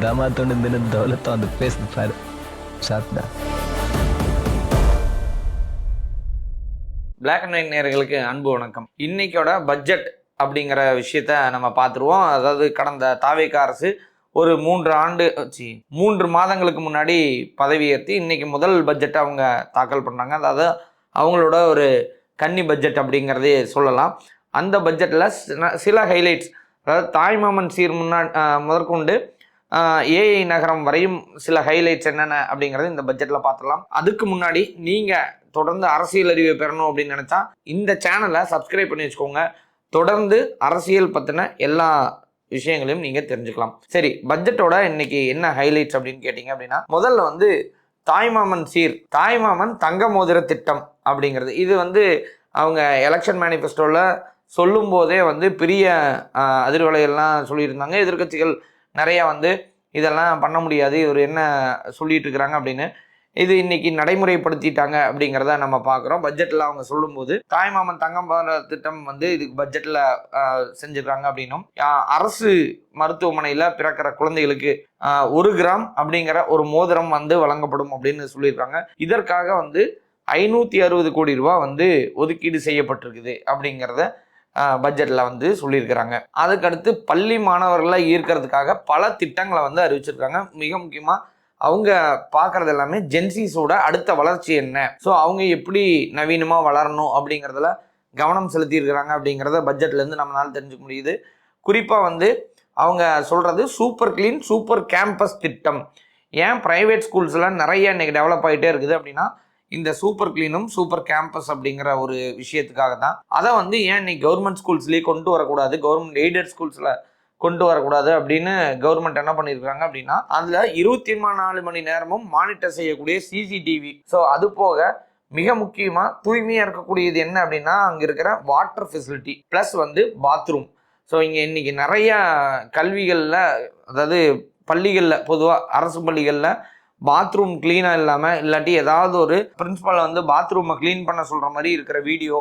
தாமாத்தோட இந்த தௌலத்தை வந்து பேசுது பாரு. சாப்பிட்டா பிளாக் அண்ட் ஒயிட் நேயர்களுக்கு அன்பு வணக்கம். இன்னைக்கோட பட்ஜெட் அப்படிங்கிற விஷயத்த நம்ம பார்த்துருவோம். அதாவது கடந்த தாவேகா அரசு ஒரு 3 மாதங்களுக்கு முன்னாடி பதவியேற்று இன்னைக்கு முதல் பட்ஜெட்டை அவங்க தாக்கல் பண்ணாங்க. அதாவது அவங்களோட ஒரு கன்னி பட்ஜெட் அப்படிங்கிறதே சொல்லலாம். அந்த பட்ஜெட்டில் சில ஹைலைட்ஸ், அதாவது தாய்மாமன் சீர் முதற்கொண்டு ஏஐ நகரம் வரையும் சில ஹைலைட்ஸ் என்னென்ன அப்படிங்கிறது இந்த பட்ஜெட்டில் பார்த்துடலாம். அதுக்கு முன்னாடி நீங்கள் தொடர்ந்து அரசியல் அறிவை பெறணும் அப்படின்னு நினச்சா இந்த சேனலை சப்ஸ்கிரைப் பண்ணி வச்சுக்கோங்க. தொடர்ந்து அரசியல் பற்றின எல்லா விஷயங்களையும் நீங்கள் தெரிஞ்சுக்கலாம். சரி, பட்ஜெட்டோட இன்னைக்கு என்ன ஹைலைட்ஸ் அப்படின்னு கேட்டிங்க அப்படின்னா, முதல்ல தாய்மாமன் சீர், தாய்மாமன் தங்க மோதிர திட்டம் அப்படிங்கிறது. இது அவங்க எலெக்ஷன் மேனிஃபெஸ்டோவில் சொல்லும் போதே பெரிய அதிர்வலைகள்லாம் சொல்லியிருந்தாங்க. எதிர்கட்சிகள் நிறையா இதெல்லாம் பண்ண முடியாது, இவர் என்ன சொல்லிட்டு இருக்கிறாங்க அப்படின்னு. இது இன்னைக்கு நடைமுறைப்படுத்திட்டாங்க அப்படிங்கிறத நம்ம பார்க்குறோம். பட்ஜெட்டில் அவங்க சொல்லும்போது தாய்மாமன் தங்கம் திட்டம் இதுக்கு பட்ஜெட்டில் செஞ்சுருக்காங்க அப்படின்னும், அரசு மருத்துவமனையில் பிறக்கிற குழந்தைகளுக்கு 1 கிராம் அப்படிங்கிற ஒரு மோதிரம் வழங்கப்படும் அப்படின்னு சொல்லியிருக்காங்க. இதற்காக 560 கோடி ரூபா ஒதுக்கீடு செய்யப்பட்டிருக்குது அப்படிங்கிறத பட்ஜெட்டில் சொல்லியிருக்கிறாங்க. அதுக்கடுத்து பள்ளி மாணவர்களை ஈர்க்கிறதுக்காக பல திட்டங்களை அறிவிச்சிருக்காங்க. மிக முக்கியமாக அவங்க பார்க்குறது எல்லாமே ஜென்சிஸோட அடுத்த வளர்ச்சி என்ன, ஸோ அவங்க எப்படி நவீனமாக வளரணும் அப்படிங்கிறதுல கவனம் செலுத்தியிருக்கிறாங்க அப்படிங்கிறத பட்ஜெட்லேருந்து நம்மளால் தெரிஞ்சுக்க முடியுது. குறிப்பாக அவங்க சொல்கிறது சூப்பர் கிளீன் சூப்பர் கேம்பஸ் திட்டம். ஏன் ப்ரைவேட் ஸ்கூல்ஸ்லாம் நிறைய இன்றைக்கி டெவலப் ஆகிட்டே இருக்குது அப்படின்னா, இந்த சூப்பர் கிளீனும் சூப்பர் கேம்பஸ் அப்படிங்கிற ஒரு விஷயத்துக்காக தான். அதை ஏன் இன்னைக்கு கவர்மெண்ட் ஸ்கூல்ஸ்லேயே கொண்டு வரக்கூடாது, கவர்மெண்ட் எய்டட் ஸ்கூல்ஸில் கொண்டு வரக்கூடாது அப்படின்னு கவர்மெண்ட் என்ன பண்ணியிருக்காங்க அப்படின்னா, அதில் 24 மணி நேரமும் மானிட்டர் செய்யக்கூடிய சிசிடிவி. ஸோ அது போக மிக முக்கியமாக தூய்மையாக இருக்கக்கூடியது என்ன அப்படின்னா, அங்கே இருக்கிற water facility plus bathroom. So இங்கே இன்றைக்கி நிறையா கல்விகளில், அதாவது பள்ளிகளில், பொதுவாக அரசு பள்ளிகளில் பாத்ரூம் க்ளீனாக இல்லாமல், இல்லாட்டி ஏதாவது ஒரு பிரின்ஸிபலை பாத்ரூமை க்ளீன் பண்ண சொல்கிற மாதிரி இருக்கிற வீடியோ,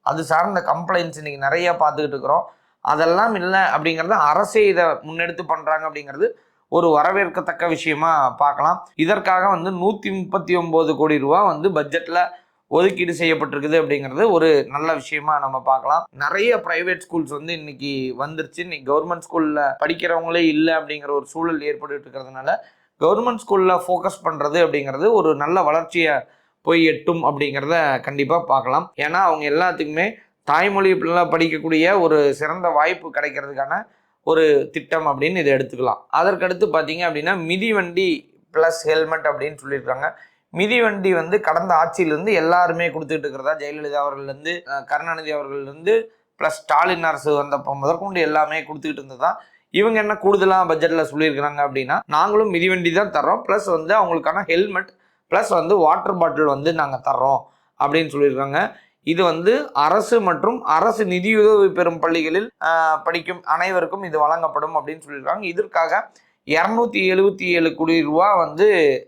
அது சார்ந்த கம்ப்ளைண்ட்ஸ் இன்றைக்கி நிறையா பார்த்துக்கிட்டு இருக்கிறோம். அதெல்லாம் இல்லை அப்படிங்கிறத அரசே இதை முன்னெடுத்து பண்ணுறாங்க அப்படிங்கிறது ஒரு வரவேற்கத்தக்க விஷயமா பார்க்கலாம். இதற்காக 139 கோடி ரூபா பட்ஜெட்டில் ஒதுக்கீடு செய்யப்பட்டிருக்குது அப்படிங்கிறது ஒரு நல்ல விஷயமா நம்ம பார்க்கலாம். நிறைய ப்ரைவேட் ஸ்கூல்ஸ் இன்னைக்கு வந்துருச்சு. இன்னைக்கு கவர்மெண்ட் ஸ்கூலில் படிக்கிறவங்களே இல்லை அப்படிங்கிற ஒரு சூழல் ஏற்பட்டு இருக்கிறதுனால கவர்மெண்ட் ஸ்கூலில் ஃபோக்கஸ் பண்ணுறது அப்படிங்கிறது ஒரு நல்ல வளர்ச்சியை போய் எட்டும் அப்படிங்கிறத கண்டிப்பாக பார்க்கலாம். ஏன்னா அவங்க எல்லாத்துக்குமே தாய்மொழியில் படிக்கக்கூடிய ஒரு சிறந்த வாய்ப்பு கிடைக்கிறதுக்கான ஒரு திட்டம் அப்படின்னு இதை எடுத்துக்கலாம். அதற்கடுத்து பார்த்தீங்க அப்படின்னா, மிதிவண்டி ப்ளஸ் ஹெல்மெட் அப்படின்னு சொல்லியிருக்காங்க. மிதிவண்டி கடந்த ஆட்சியிலேருந்து எல்லாருமே கொடுத்துட்டு இருக்கிறதா, ஜெயலலிதா அவர்கள்லேருந்து கருணாநிதி அவர்கள்லேருந்து ப்ளஸ் ஸ்டாலின் அரசு வந்தப்போ முதற்கொண்டு எல்லாமே கொடுத்துக்கிட்டு இருந்ததா. இவங்க என்ன கூடுதலாக பட்ஜெட்டில் சொல்லியிருக்கிறாங்க அப்படின்னா, நாங்களும் மிதிவண்டி தான் தர்றோம், ப்ளஸ் அவங்களுக்கான ஹெல்மெட் ப்ளஸ் வாட்டர் பாட்டில் நாங்கள் தர்றோம் அப்படின்னு சொல்லியிருக்காங்க. இது அரசு மற்றும் அரசு நிதியுதவி பெறும் பள்ளிகளில் படிக்கும் அனைவருக்கும் இது வழங்கப்படும் அப்படின்னு சொல்லியிருக்காங்க. இதற்காக 277 கோடி ரூபா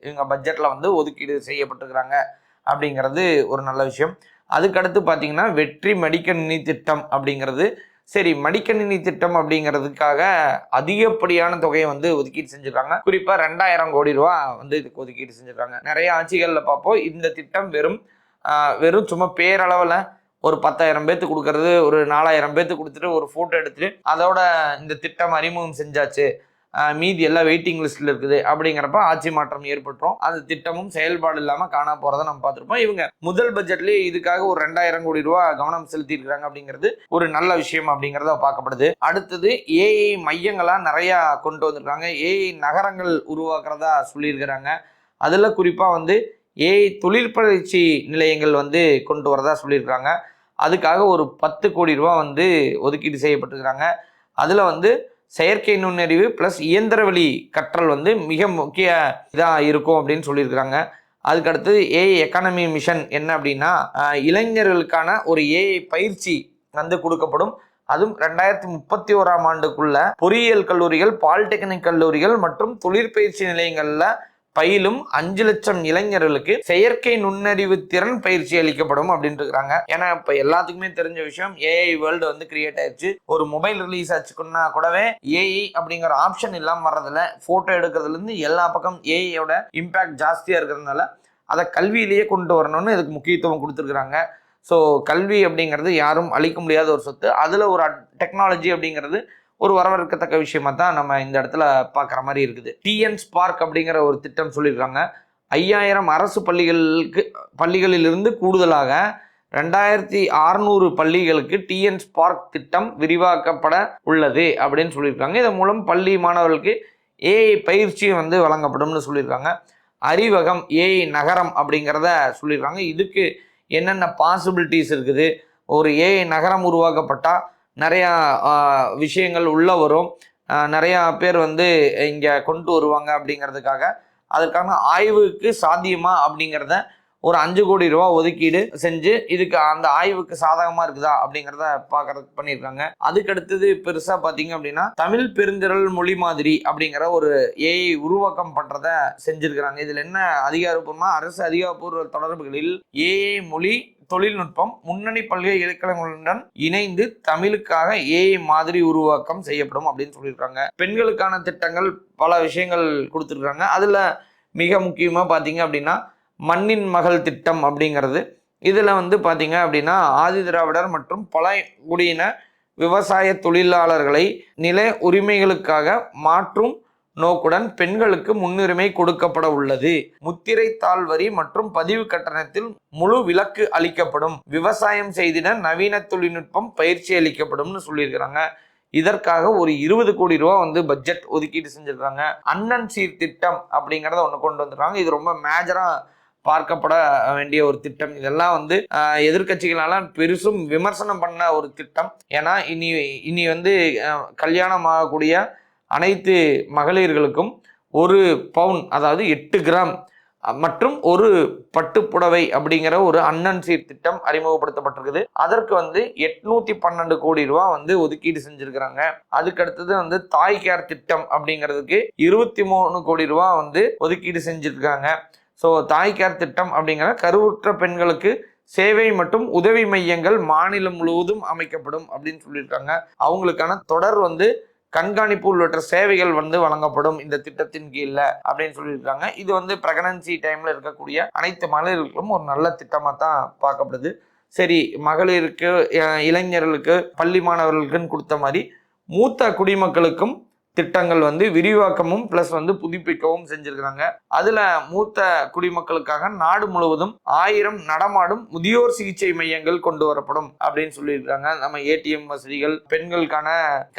இவங்க பட்ஜெட்டில் ஒதுக்கீடு செய்யப்பட்டிருக்கிறாங்க அப்படிங்கிறது ஒரு நல்ல விஷயம். அதுக்கடுத்து பார்த்தீங்கன்னா, வெற்றி மடிக்கணினி திட்டம் அப்படிங்கிறது. சரி, மடிக்கணினி திட்டம் அப்படிங்கிறதுக்காக அதிகப்படியான தொகையை ஒதுக்கீடு செஞ்சுருக்காங்க. குறிப்பாக 2000 கோடி ரூபா இதுக்கு ஒதுக்கீடு செஞ்சுருக்காங்க. நிறைய ஆட்சிகளில் பார்ப்போம் இந்த திட்டம் வெறும் சும்மா பேரளவில் ஒரு 10,000 பேர்த்து கொடுக்கறது, ஒரு 4,000 பேர்த்து கொடுத்துட்டு ஒரு ஃபோட்டோ எடுத்துட்டு அதோட இந்த திட்டம் அறிமுகம் செஞ்சாச்சு, மீதி எல்லாம் வெயிட்டிங் லிஸ்ட்டில் இருக்குது அப்படிங்கிறப்ப ஆட்சி மாற்றம் ஏற்பட்டுரும். அந்த திட்டமும் செயல்பாடு இல்லாமல் காணா போகிறத நம்ம பார்த்துருப்போம். இவங்க முதல் பட்ஜெட்லேயே இதுக்காக ஒரு 2000 கோடி ரூபா கவனம் செலுத்தியிருக்கிறாங்க அப்படிங்கிறது ஒரு நல்ல விஷயம் அப்படிங்கிறத பார்க்கப்படுது. அடுத்தது ஏஐ மையங்களாக நிறையா கொண்டு வந்திருக்காங்க. ஏஐ நகரங்கள் உருவாக்குறதா சொல்லியிருக்கிறாங்க. அதில் குறிப்பாக ஏஐ தொழிற்பயிற்சி நிலையங்கள் கொண்டு வரதா சொல்லியிருக்காங்க. அதுக்காக ஒரு 10 கோடி ரூபா ஒதுக்கீடு செய்யப்பட்டிருக்கிறாங்க. அதில் செயற்கை நுண்ணறிவு ப்ளஸ் இயந்திரவழி கற்றல் மிக முக்கிய இதாக இருக்கும் அப்படின்னு சொல்லியிருக்கிறாங்க. அதுக்கடுத்து ஏஐ எக்கானமி மிஷன் என்ன அப்படின்னா, இளைஞர்களுக்கான ஒரு ஏஐ பயிற்சி கொடுக்கப்படும். அதுவும் 2031ஆம் ஆண்டுக்குள்ள பொறியியல் கல்லூரிகள், பாலிடெக்னிக் கல்லூரிகள் மற்றும் தொழிற்பயிற்சி நிலையங்களில் பயிலும் 5 லட்சம் இளைஞர்களுக்கு செயற்கை நுண்ணறிவு திறன் பயிற்சி அளிக்கப்படும் அப்படின்னு இருக்காங்க. ஏன்னா இப்ப எல்லாத்துக்குமே தெரிஞ்ச விஷயம் ஏஐ வேர்ல்டு வந்து கிரியேட் ஆயிடுச்சு. ஒரு மொபைல் ரிலீஸ் ஆச்சுன்னா கூடவே ஏஐ அப்படிங்கிற ஆப்ஷன் இல்லாம வர்றதுல போட்டோ எடுக்கிறதுல இருந்து எல்லா பக்கம் ஏஐயோட இம்பாக்ட் ஜாஸ்தியா இருக்கிறதுனால அதை கல்வியிலேயே கொண்டு வரணும்னு இதுக்கு முக்கியத்துவம் கொடுத்துருக்குறாங்க. ஸோ கல்வி அப்படிங்கிறது யாரும் அழிக்க முடியாத ஒரு சொத்து. அதில் ஒரு டெக்னாலஜி அப்படிங்கிறது ஒரு வரவேற்கத்தக்க விஷயமா தான் நம்ம இந்த இடத்துல பார்க்குற மாதிரி இருக்குது. டிஎன் ஸ்பார்க் அப்படிங்கிற ஒரு திட்டம் சொல்லியிருக்காங்க. 5000 அரசு பள்ளிகளிலிருந்து கூடுதலாக 2600 பள்ளிகளுக்கு டிஎன் ஸ்பார்க் திட்டம் விரிவாக்கப்பட உள்ளது அப்படின்னு சொல்லியிருக்காங்க. இதன் மூலம் பள்ளி மாணவர்களுக்கு ஏஐ பயிற்சியும் வந்து வழங்கப்படும்னு சொல்லியிருக்காங்க. அறிவகம் ஏஐ நகரம் அப்படிங்கிறத சொல்லியிருக்காங்க. இதுக்கு என்னென்ன பாசிபிலிட்டிஸ் இருக்குது, ஒரு ஏஐ நகரம் உருவாக்கப்பட்டால் நிறையா விஷயங்கள் உள்ளே வரும், நிறையா பேர் வந்து இங்கே கொண்டு வருவாங்க அப்படிங்கிறதுக்காக அதற்கான ஆய்வுக்கு சாத்தியமா அப்படிங்கிறத ஒரு 5 கோடி ரூபா ஒதுக்கீடு செஞ்சு இதுக்கு அந்த ஆய்வுக்கு சாதகமாக இருக்குதா அப்படிங்கிறத பார்க்கறதுக்கு பண்ணியிருக்காங்க. அதுக்கடுத்தது பெருசாக பார்த்தீங்க அப்படின்னா தமிழ் பெருந்திரள் மொழி மாதிரி அப்படிங்கிற ஒரு ஏஐ உருவாக்கம் பண்ணுறத செஞ்சுருக்கிறாங்க. இதில் என்ன அதிகாரப்பூர்வமாக அரசு அதிகாரப்பூர்வ தொடர்புகளில் ஏஐ மொழி தொழில்நுட்பம் முன்னணி பல்கலைக்கழகங்களுடன் இணைந்து தமிழுக்காக ஏஐ மாதிரி உருவாக்கம் செய்யப்படும் அப்படின்னு சொல்லியிருக்காங்க. பெண்களுக்கான திட்டங்கள் பல விஷயங்கள் கொடுத்துருக்காங்க. அதில் மிக முக்கியமாக பார்த்தீங்க அப்படின்னா மண்ணின் மகள் திட்டம் அப்படிங்கிறது. இதில் வந்து பார்த்தீங்க அப்படின்னா ஆதி திராவிடர் மற்றும் பழங்குடியின விவசாய தொழிலாளர்களை நில உரிமைகளுக்காக மாற்றும் நோக்குடன் பெண்களுக்கு முன்னுரிமை கொடுக்கப்பட உள்ளது. முத்திரை தாள் வரி மற்றும் பதிவு கட்டணத்தில் முழு விலக்கு அளிக்கப்படும். விவசாயம் செய்திட நவீன தொழில்நுட்பம் பயிற்சி அளிக்கப்படும்னு சொல்லியிருக்கிறாங்க. இதற்காக ஒரு 20 கோடி ரூபா வந்து பட்ஜெட் ஒதுக்கீடு செஞ்சிருக்காங்க. அண்ணன் சீர் திட்டம் அப்படிங்கிறத ஒன்று கொண்டு வந்துருக்காங்க. இது ரொம்ப மேஜரா பார்க்கப்பட வேண்டிய ஒரு திட்டம். இதெல்லாம் வந்து எதிர்கட்சிகளால பெருசும் விமர்சனம் பண்ண ஒரு திட்டம். ஏன்னா இனி வந்து கல்யாணம் ஆகக்கூடிய அனைத்து மகளிர்களுக்கும் 1 பவுன் அதாவது 8 கிராம் மற்றும் ஒரு பட்டுப்புடவை அப்படிங்கிற ஒரு அண்ணன் சீர் திட்டம் அறிமுகப்படுத்தப்பட்டிருக்குது. அதற்கு வந்து 812 கோடி ரூபா வந்து ஒதுக்கீடு செஞ்சிருக்கிறாங்க. அதுக்கு அடுத்தது வந்து தாய் கேர் திட்டம் அப்படிங்கிறதுக்கு 23 கோடி ரூபா வந்து ஒதுக்கீடு செஞ்சிருக்காங்க. ஸோ தாய் கேர் திட்டம் அப்படிங்கிற கருவுற்ற பெண்களுக்கு சேவை மற்றும் உதவி மையங்கள் மாநிலம் முழுவதும் அமைக்கப்படும் அப்படின்னு சொல்லியிருக்காங்க. அவங்களுக்கான தொடர் வந்து கண்காணிப்பு உள்ளிட்ட சேவைகள் வந்து வழங்கப்படும் இந்த திட்டத்தின் கீழ அப்படின்னு சொல்லியிருக்காங்க. இது வந்து பிரெக்னன்சி டைம்ல இருக்கக்கூடிய அனைத்து மகளிர்களுக்கும் ஒரு நல்ல திட்டமா தான் பார்க்கப்படுது. சரி, மகளிருக்கு இளைஞர்களுக்கு பள்ளி மாணவர்களுக்குன்னு கொடுத்த மாதிரி மூத்த குடிமக்களுக்கும் திட்டங்கள் வந்து விரிவாக்கமும் பிளஸ் வந்து புதுப்பிக்கவும் செஞ்சிருக்கிறாங்க. அதுல மூத்த குடிமக்களுக்காக நாடு முழுவதும் 1000 நடமாடும் முதியோர் சிகிச்சை மையங்கள் கொண்டு வரப்படும் அப்படின்னு சொல்லியிருக்காங்க. நம்ம ஏடிஎம் வசதிகள், பெண்களுக்கான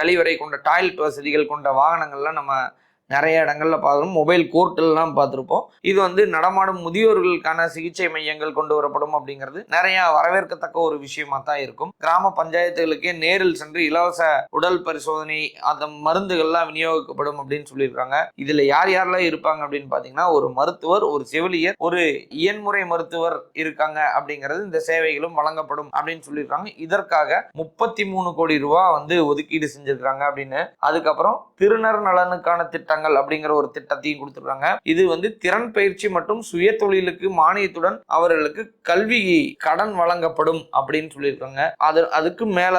கழிவறை கொண்ட டாய்லெட் வசதிகள் கொண்ட வாகனங்கள்லாம் நம்ம நிறைய இடங்கள்ல பார்க்கணும். மொபைல் கோர்ட்டெல்லாம் பார்த்துருப்போம். இது வந்து நடமாடும் முதியோர்களுக்கான சிகிச்சை மையங்கள் கொண்டு வரப்படும் அப்படிங்கிறது நிறைய வரவேற்கத்தக்க ஒரு விஷயமா தான் இருக்கும். கிராம பஞ்சாயத்துகளுக்கே நேரில் சென்று இலவச உடல் பரிசோதனை அந்த மருந்துகள்லாம் விநியோகிக்கப்படும் அப்படின்னு சொல்லியிருக்காங்க. இதுல யார் யாரெல்லாம் இருப்பாங்க அப்படின்னு பாத்தீங்கன்னா ஒரு மருத்துவர், ஒரு செவிலியர், ஒரு இயன்முறை மருத்துவர் இருக்காங்க அப்படிங்கிறது இந்த சேவைகளும் வழங்கப்படும் அப்படின்னு சொல்லியிருக்காங்க. இதற்காக 33 கோடி ரூபாய் வந்து ஒதுக்கீடு செஞ்சிருக்காங்க அப்படின்னு. அதுக்கப்புறம் திருநர் நலனுக்கான திட்டங்கள் அப்படிங்கிற ஒரு திட்டத்தையும் கொடுத்துருக்காங்க. இது வந்து திறன் பயிற்சி மற்றும் சுய தொழிலுக்கு மானியத்துடன் அவர்களுக்கு கல்வி கடன் வழங்கப்படும் அப்படின்னு சொல்லியிருக்காங்க. அதுக்கு மேல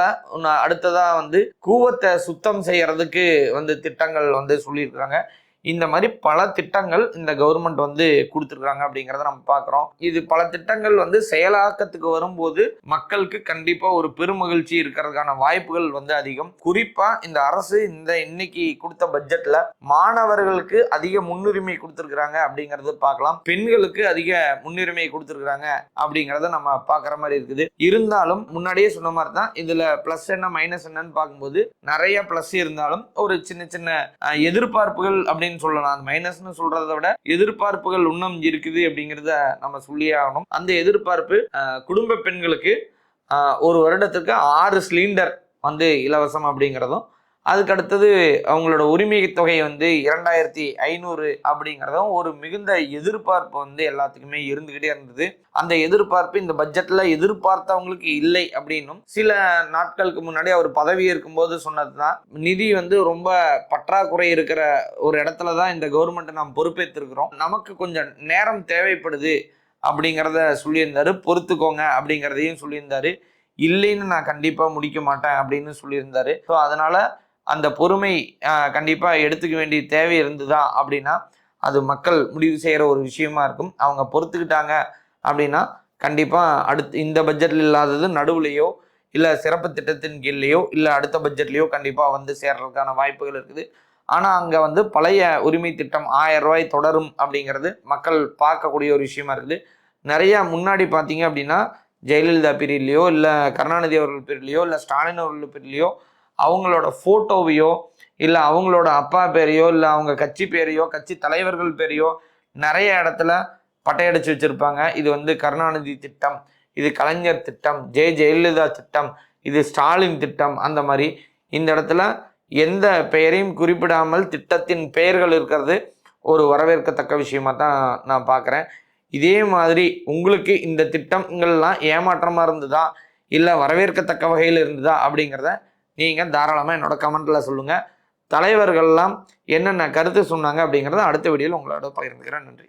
அடுத்ததா வந்து கூவத்தை சுத்தம் செய்யறதுக்கு வந்து திட்டங்கள் வந்து சொல்லியிருக்காங்க. இந்த மாதிரி பல திட்டங்கள் இந்த கவர்மெண்ட் வந்து கொடுத்துருக்காங்க அப்படிங்கிறத நம்ம பார்க்குறோம். இது பல திட்டங்கள் வந்து செயலாக்கத்துக்கு வரும்போது மக்களுக்கு கண்டிப்பா ஒரு பெருமகிழ்ச்சி இருக்கிறதுக்கான வாய்ப்புகள் வந்து அதிகம். குறிப்பா இந்த அரசு இன்னைக்கு கொடுத்த பட்ஜெட்ல மாணவர்களுக்கு அதிக முன்னுரிமை கொடுத்துருக்காங்க அப்படிங்கறது பார்க்கலாம். பெண்களுக்கு அதிக முன்னுரிமை கொடுத்துருக்காங்க அப்படிங்கிறத நம்ம பார்க்குற மாதிரி இருக்குது. இருந்தாலும் முன்னாடியே சொன்ன மாதிரி தான் இதுல பிளஸ் என்ன மைனஸ் என்னன்னு பார்க்கும்போது நிறைய பிளஸ் இருந்தாலும் ஒரு சின்ன சின்ன எதிர்பார்ப்புகள் அப்படின்னு சொல்லலாம். அந்த மைனஸ்னு சொல்றதை விட எதிர்பார்ப்புகள் இன்னும் இருக்குது அப்படிங்கிறத நம்ம சொல்லியே ஆகணும். அந்த எதிர்பார்ப்பு குடும்ப பெண்களுக்கு ஒரு வருடத்துக்கு 6 சிலிண்டர் வந்து இலவசம் அப்படிங்கிறதும், அதுக்கு அடுத்தது அவங்களோட உரிமை தொகை வந்து 2500 அப்படிங்கிறதும் ஒரு மிகுந்த எதிர்பார்ப்பு வந்து எல்லாத்துக்குமே இருந்துகிட்டே இருந்தது. அந்த எதிர்பார்ப்பு இந்த பட்ஜெட்ல எதிர்பார்த்தவங்களுக்கு இல்லை அப்படின்னும் சில நாட்களுக்கு முன்னாடி அவர் பதவி இருக்கும்போது சொன்னதுதான். நிதி வந்து ரொம்ப பற்றாக்குறை இருக்கிற ஒரு இடத்துல தான் இந்த கவர்மெண்ட் நாம் பொறுப்பேற்றிருக்கிறோம், நமக்கு கொஞ்சம் நேரம் தேவைப்படுது அப்படிங்கிறத சொல்லியிருந்தாரு. பொறுத்துக்கோங்க அப்படிங்கிறதையும் சொல்லியிருந்தாரு. இல்லைன்னு நான் கண்டிப்பா முடிக்க மாட்டேன் அப்படின்னு சொல்லியிருந்தாரு. ஸோ அதனால அந்த பொறுமை கண்டிப்பாக எடுத்துக்க வேண்டிய தேவை இருந்ததா அப்படின்னா அது மக்கள் முடிவு செய்கிற ஒரு விஷயமா இருக்கும். அவங்க பொறுத்துக்கிட்டாங்க அப்படின்னா கண்டிப்பாக அடுத்து இந்த பட்ஜெட்டில் இல்லாதது நடுவுலையோ இல்லை சிறப்பு திட்டத்தின் கீழ்லையோ இல்லை அடுத்த பட்ஜெட்லேயோ கண்டிப்பாக வந்து சேர்றதுக்கான வாய்ப்புகள் இருக்குது. ஆனால் அங்கே வந்து பழைய உரிமை திட்டம் 1000 ரூபாய் தொடரும் அப்படிங்கிறது மக்கள் பார்க்கக்கூடிய ஒரு விஷயமா இருக்குது. நிறையா முன்னாடி பார்த்தீங்க அப்படின்னா ஜெயலலிதா பீரியட்லையோ இல்லை கருணாநிதி அவர்கள் பீரியட்லையோ இல்லை ஸ்டாலின் அவர்கள் பீரியட்லையோ அவங்களோட ஃபோட்டோவையோ இல்லை அவங்களோட அப்பா பேரையோ இல்லை அவங்க கட்சி பேரையோ கட்சி தலைவர்கள் பேரையோ நிறைய இடத்துல பட்டையடிச்சு வச்சுருப்பாங்க. இது வந்து கருணாநிதி திட்டம், இது கலைஞர் திட்டம், ஜெயலலிதா திட்டம், இது ஸ்டாலின் திட்டம். அந்த மாதிரி இந்த இடத்துல எந்த பெயரையும் குறிப்பிடாமல் திட்டத்தின் பெயர்கள் இருக்கிறது ஒரு வரவேற்கத்தக்க விஷயமா தான் நான் பார்க்குறேன். இதே மாதிரி உங்களுக்கு இந்த திட்டங்கள்லாம் ஏமாற்றமாக இருந்ததா இல்லை வரவேற்கத்தக்க வகையில் இருந்ததா அப்படிங்கிறத நீங்கள் தாராளமாக என்னோட கமெண்ட்டில் சொல்லுங்கள். தலைவர்கள்லாம் என்னென்ன கருத்து சொன்னாங்க அப்படிங்கிறத அடுத்த வீடியோவில் உங்களோட பகிர்ந்துக்கிறேன். நன்றி.